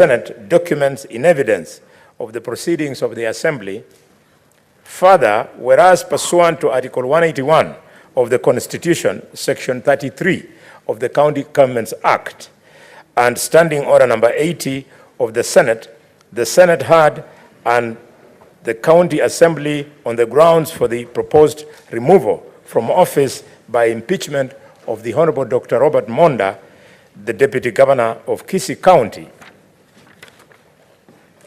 Senate documents in evidence of the proceedings of the Assembly. Further, whereas pursuant to Article 181 of the Constitution, Section 33 of the County Governments Act, and Standing Order Number 80 of the Senate heard and the County Assembly on the grounds for the proposed removal from office by impeachment of the Honorable Dr. Robert Monda, the Deputy Governor of Kisii County.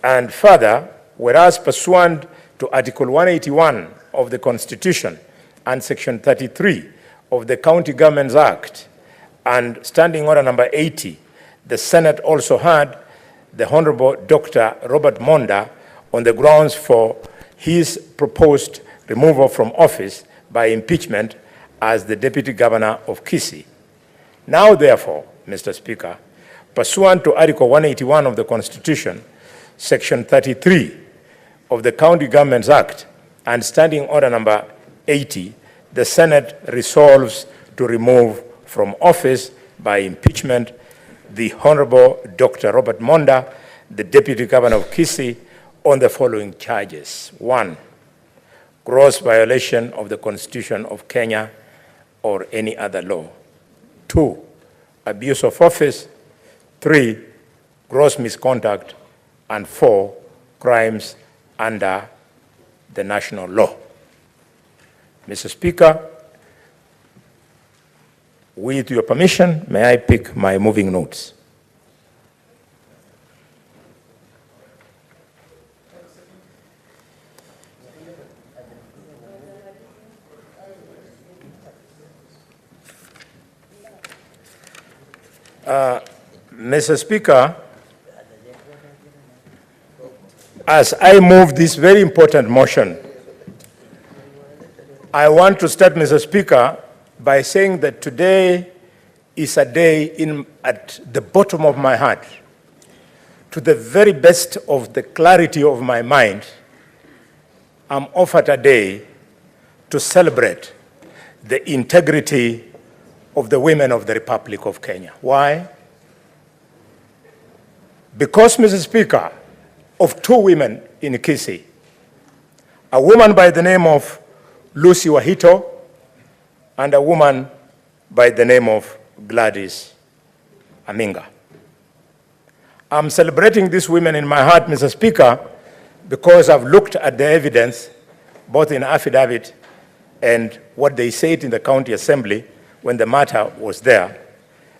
And further, whereas pursuant to Article 181 of the Constitution and Section 33 of the County Governments Act and Standing Order Number 80, the Senate also heard the Honorable Dr. Robert Monda on the grounds for his proposed removal from office by impeachment as the Deputy Governor of Kisii. Now, therefore, Mr. Speaker, pursuant to Article 181 of the Constitution, Section 33 of the County Governments Act and Standing Order Number 80, the Senate resolves to remove from office by impeachment the Honorable Dr. Robert Monda, the Deputy Governor of Kisii, on the following charges. 1, gross violation of the Constitution of Kenya or any other law. 2, abuse of office. 3, gross misconduct. And 4, crimes under the national law. Mr. Speaker, with your permission, may I pick my moving notes? Mr. Speaker, as I move this very important motion, I want to start, Mr. Speaker, by saying that today is a day at the bottom of my heart, to the very best of the clarity of my mind, I'm offered a day to celebrate the integrity of the women of the Republic of Kenya. Why? Because, Mr. Speaker, of 2 women in Kisii, a woman by the name of Lucy Wahito and a woman by the name of Gladys Aminga. I'm celebrating these women in my heart, Mr. Speaker, because I've looked at the evidence, both in affidavit and what they said in the County Assembly when the matter was there.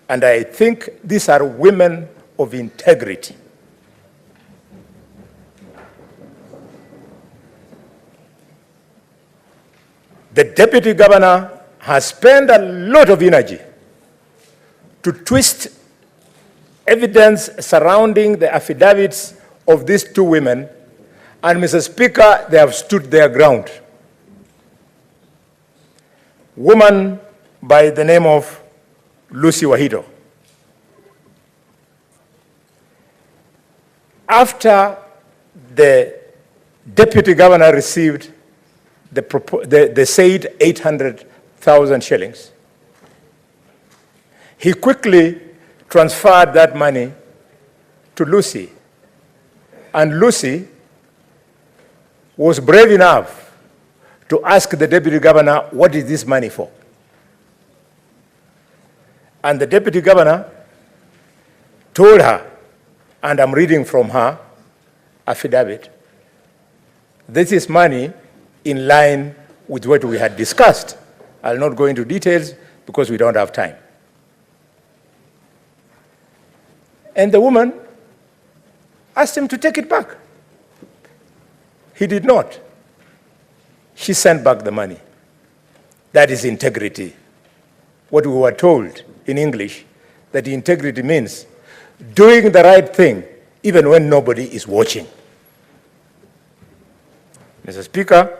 And I think these are women of integrity. The Deputy Governor has spent a lot of energy to twist evidence surrounding the affidavits of these 2 women, and Mr. Speaker, they have stood their ground. Woman by the name of Lucy Wahito. After the Deputy Governor received the said 800,000 shillings, he quickly transferred that money to Lucy. And Lucy was brave enough to ask the Deputy Governor, what is this money for? And the Deputy Governor told her, and I'm reading from her affidavit, this is money in line with what we had discussed. I'll not go into details because we don't have time. And the woman asked him to take it back. He did not. She sent back the money. That is integrity. What we were told in English, that integrity means doing the right thing even when nobody is watching. Mr. Speaker,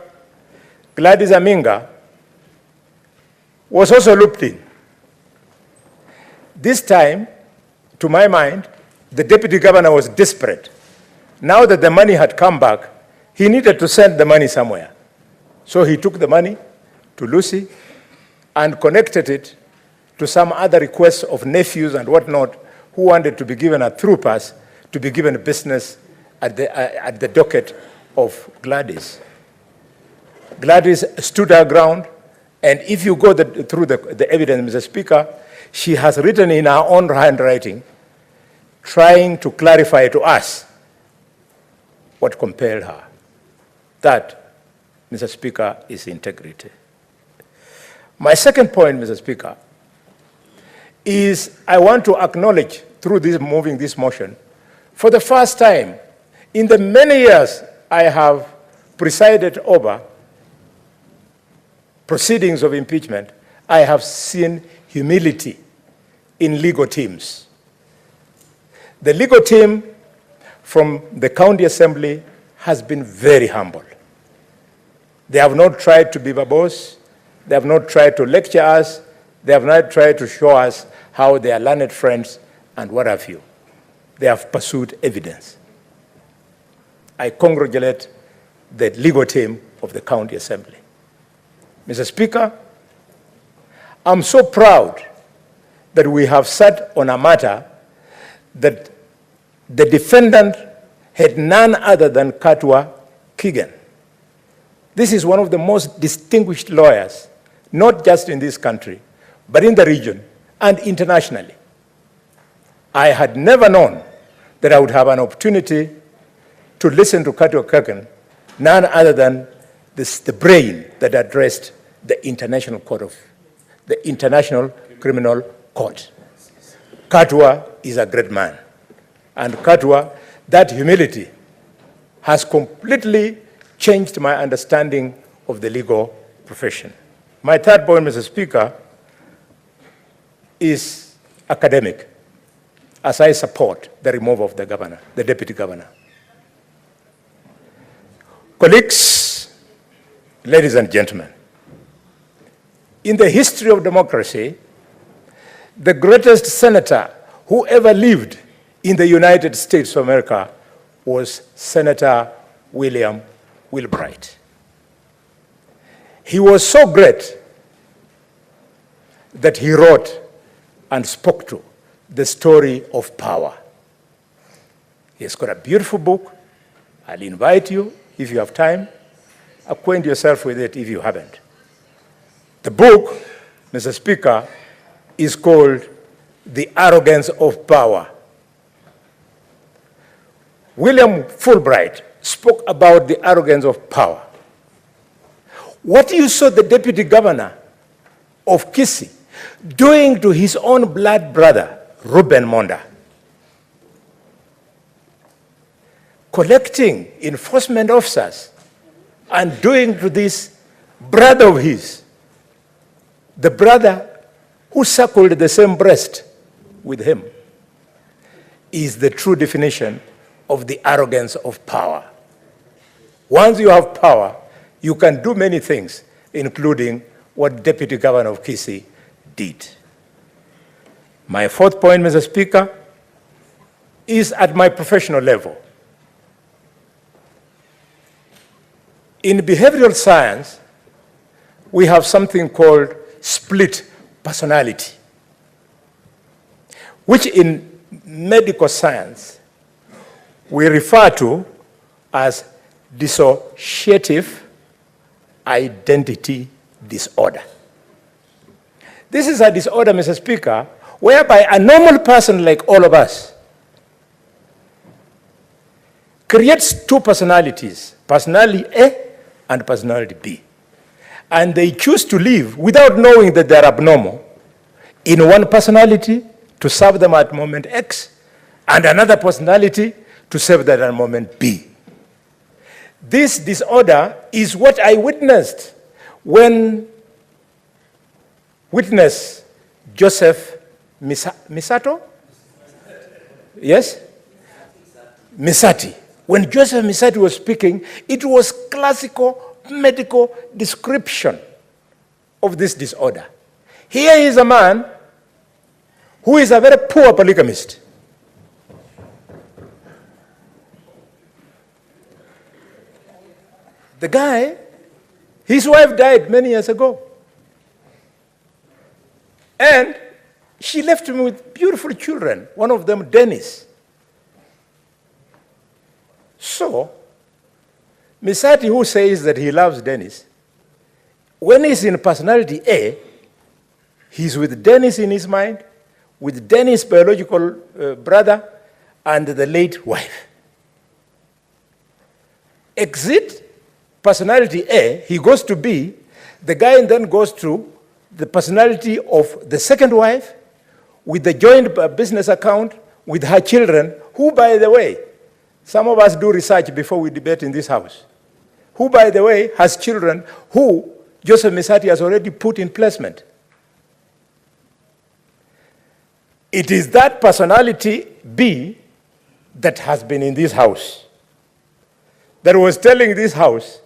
Gladys Aminga was also looped in. This time, to my mind, the Deputy Governor was desperate. Now that the money had come back, he needed to send the money somewhere. So he took the money to Lucy and connected it to some other requests of nephews and whatnot who wanted to be given a through pass to be given business at the docket of Gladys. Gladys stood her ground, and if you go through the evidence, Mr. Speaker, she has written in her own handwriting, trying to clarify to us what compelled her. That, Mr. Speaker, is integrity. My second point, Mr. Speaker, is I want to acknowledge through moving this motion, for the first time in the many years I have presided over proceedings of impeachment, I have seen humility in legal teams. The legal team from the county assembly has been very humble. They have not tried to be verbose. They have not tried to lecture us. They have not tried to show us how they are learned friends and what have you. They have pursued evidence. I congratulate the legal team of the county assembly. Mr. Speaker, I'm so proud that we have sat on a matter that the defendant had none other than Katwa Kigen. This is one of the most distinguished lawyers, not just in this country, but in the region and internationally. I had never known that I would have an opportunity to listen to Katwa Kigen, none other than the brain that addressed the International Criminal Court. Katwa is a great man. And Katwa, that humility has completely changed my understanding of the legal profession. My third point, Mr. Speaker, is academic, as I support the removal of the governor, the deputy governor. Colleagues, ladies and gentlemen, in the history of democracy, the greatest senator who ever lived in the United States of America was Senator William Wilbright. He was so great that he wrote and spoke to the story of power. He has got a beautiful book. I'll invite you, if you have time, acquaint yourself with it if you haven't. The book, Mr. Speaker, is called The Arrogance of Power. William Fulbright spoke about the arrogance of power. What you saw the deputy governor of Kisii doing to his own blood brother, Reuben Monda, collecting enforcement officers and doing to this brother of his, the brother who suckled the same breast with him, is the true definition of the arrogance of power. Once you have power, you can do many things, including what Deputy Governor of Kisii did. My fourth point, Mr. Speaker, is at my professional level. In behavioral science, we have something called split personality, which in medical science we refer to as dissociative identity disorder. This is a disorder, Mr. Speaker, whereby a normal person like all of us creates two personalities, personality A and personality B. And they choose to live without knowing that they're abnormal in one personality to serve them at moment X and another personality to serve them at moment B. This disorder is what I witnessed when witness Joseph Misato? Yes? Misati. When Joseph Misati was speaking, it was classical medical description of this disorder. Here is a man who is a very poor polygamist. The guy, his wife died many years ago. And she left him with beautiful children, one of them Dennis. So, Misati, who says that he loves Dennis, when he's in personality A, he's with Dennis in his mind, with Dennis' biological brother, and the late wife. Exit personality A, he goes to B, the guy then goes to the personality of the second wife, with the joint business account, with her children, who, by the way, some of us do research before we debate in this house, who, by the way, has children who Joseph Misati has already put in placement. It is that personality B that has been in this house, that was telling this house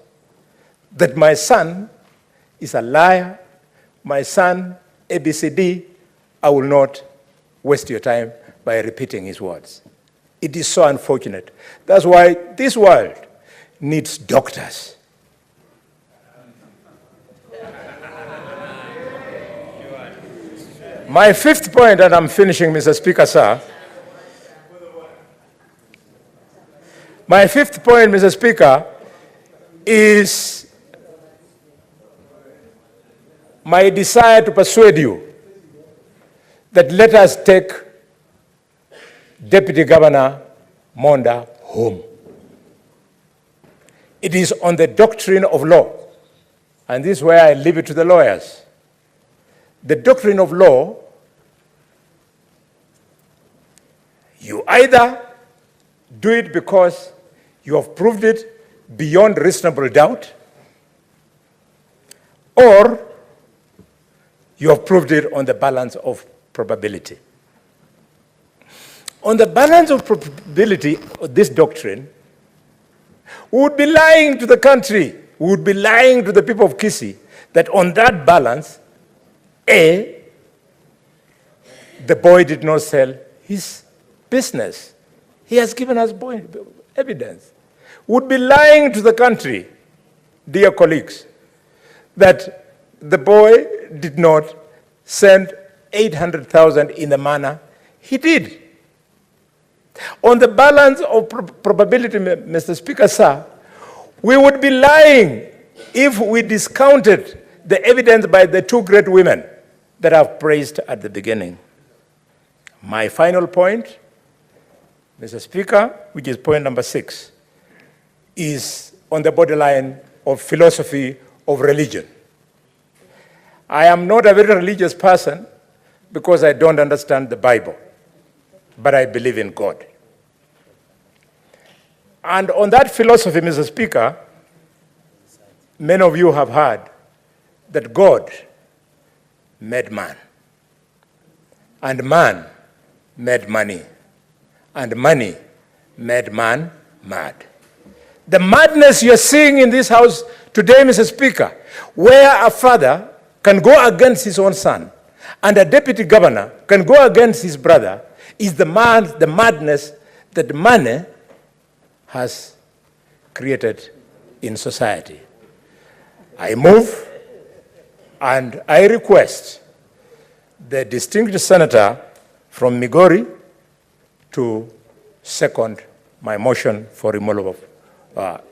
that my son is a liar, my son, ABCD, I will not waste your time by repeating his words. It is so unfortunate. That's why this world needs doctors. My fifth point, and I'm finishing, Mr. Speaker, sir. My fifth point, Mr. Speaker, is my desire to persuade you that let us take Deputy Governor Monda home. It is on the doctrine of law, and this is where I leave it to the lawyers. The doctrine of law, you either do it because you have proved it beyond reasonable doubt, or you have proved it on the balance of probability. On the balance of probability of this doctrine, we would be lying to the country, we would be lying to the people of Kisii, that on that balance, A, the boy did not sell his business. He has given us evidence. We would be lying to the country, dear colleagues, that the boy did not send 800,000 in the manner he did. On the balance of probability, Mr. Speaker, sir, we would be lying if we discounted the evidence by the two great women that I've praised at the beginning. My final point, Mr. Speaker, which is point number 6, is on the borderline of philosophy of religion. I am not a very religious person because I don't understand the Bible, but I believe in God. And on that philosophy, Mr. Speaker, many of you have heard that God made man, and man made money, and money made man mad. The madness you're seeing in this house today, Mr. Speaker, where a father can go against his own son, and a deputy governor can go against his brother, is the madness that money has created in society. I move and I request the distinguished senator from Migori to second my motion for removal of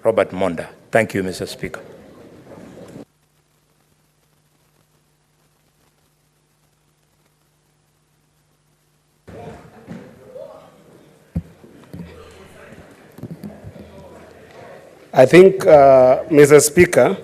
Robert Monda. Thank you, Mr. Speaker. I think, Mr. Speaker,